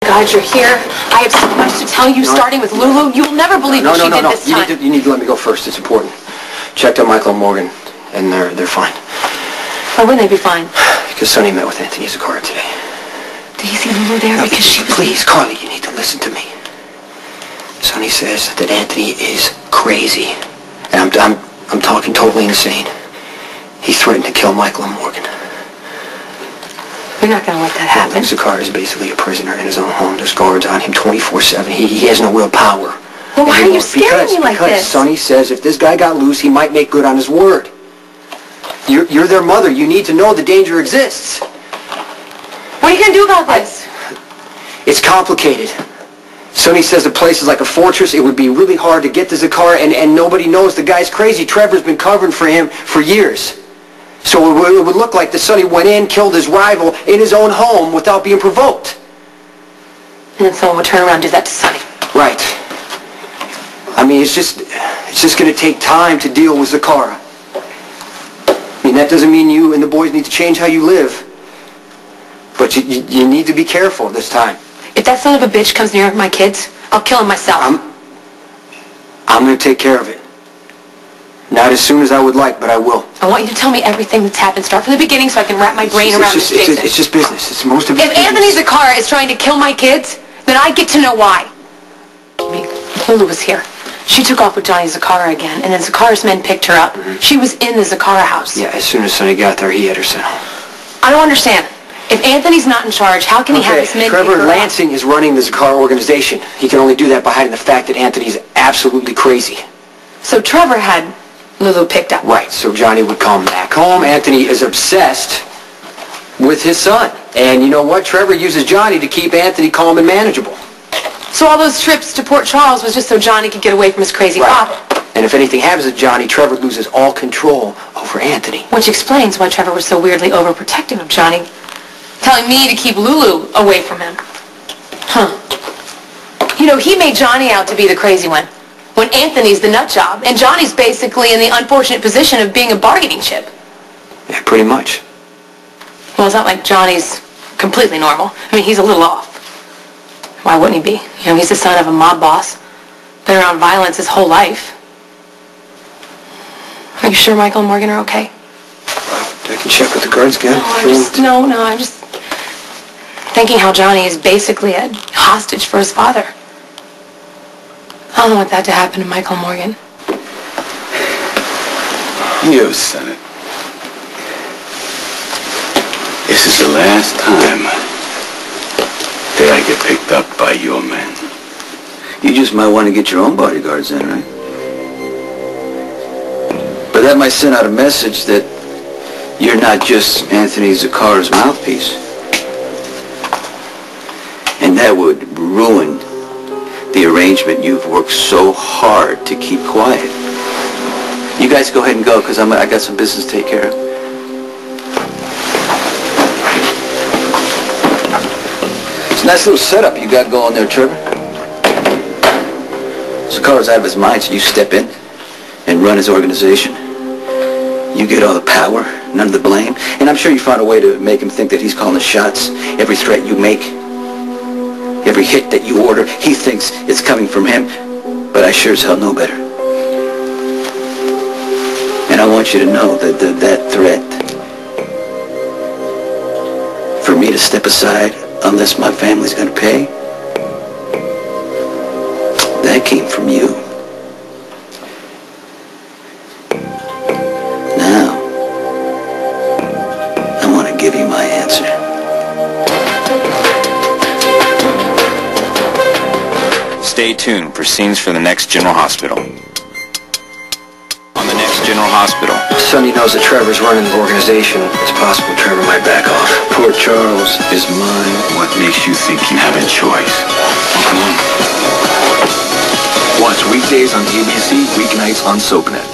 God, you're here. I have so much to tell you, starting with Lulu. You'll never believe what she did this time. You need to let me go first. It's important. Checked on Michael and Morgan, and they're fine. Why wouldn't they be fine? Because Sonny met with Anthony Zacchara today. Did you see Lulu there? Because she was... Please, Carly, you need to listen to me. Sonny says that Anthony is crazy. And I'm talking totally insane. He threatened to kill Michael and Morgan. You're not going to let that happen. Zacchara is basically a prisoner in his own home. There's guards on him 24/7. He has no real power. Well, why are you scaring me like this? Because Sonny says if this guy got loose, he might make good on his word. You're their mother. You need to know the danger exists. What are you going to do about this? It's complicated. Sonny says the place is like a fortress. It would be really hard to get to Zacchara, and nobody knows the guy's crazy. Trevor's been covering for him for years. So it would look like that Sonny went in, killed his rival in his own home without being provoked. And then someone would turn around and do that to Sonny. Right. I mean, it's just going to take time to deal with Zacchara. I mean, that doesn't mean you and the boys need to change how you live. But you need to be careful this time. If that son of a bitch comes near my kids, I'll kill him myself. I'm going to take care of it. Not as soon as I would like, but I will. I want you to tell me everything that's happened. Start from the beginning so I can wrap my brain around this, Jason. It's just business. It's most of it. If Anthony Zacchara is trying to kill my kids, then I get to know why. I mean, Lulu was here. She took off with Johnny Zacchara again, and then Zacchara's men picked her up. Mm-hmm. She was in the Zacchara house. Yeah, as soon as Sonny got there, he had her sent home. I don't understand. If Anthony's not in charge, how can he have his men... Trevor Lansing is running the Zacchara organization. He can only do that by hiding the fact that Anthony's absolutely crazy. So Trevor had Lulu picked up. Right, so Johnny would come back home. Anthony is obsessed with his son. And you know what? Trevor uses Johnny to keep Anthony calm and manageable. So all those trips to Port Charles was just so Johnny could get away from his crazy father. And if anything happens to Johnny, Trevor loses all control over Anthony. Which explains why Trevor was so weirdly overprotective of Johnny, telling me to keep Lulu away from him. Huh. You know, he made Johnny out to be the crazy one, when Anthony's the nut job, and Johnny's basically in the unfortunate position of being a bargaining chip. Yeah, pretty much. Well, it's not like Johnny's completely normal. I mean, he's a little off. Why wouldn't he be? You know, he's the son of a mob boss. Been around violence his whole life. Are you sure Michael and Morgan are okay? I can check with the guards again. I'm just thinking how Johnny is basically a hostage for his father. I don't want that to happen to Michael and Morgan. You said it. This is the last time that I get picked up by your men. You just might want to get your own bodyguards in, right? But that might send out a message that you're not just Anthony Zacchara's mouthpiece. And that would ruin the arrangement you've worked so hard to keep quiet. You guys go ahead and go, because I got some business to take care of. It's a nice little setup you got going there, Trevor. Zacchara's out of his mind, so you step in and run his organization. You get all the power, none of the blame, and I'm sure you found a way to make him think that he's calling the shots. Every threat you make, every hit that you order, he thinks it's coming from him, but I sure as hell know better. And I want you to know that that threat for me to step aside unless my family's going to pay, that came from you. Now, I want to give you my answer. Stay tuned for scenes for the next General Hospital. On the next General Hospital. Sonny knows that Trevor's running the organization. It's possible Trevor might back off. Port Charles is mine. What makes you think you have a choice? Come on. Watch weekdays on ABC, weeknights on SoapNet.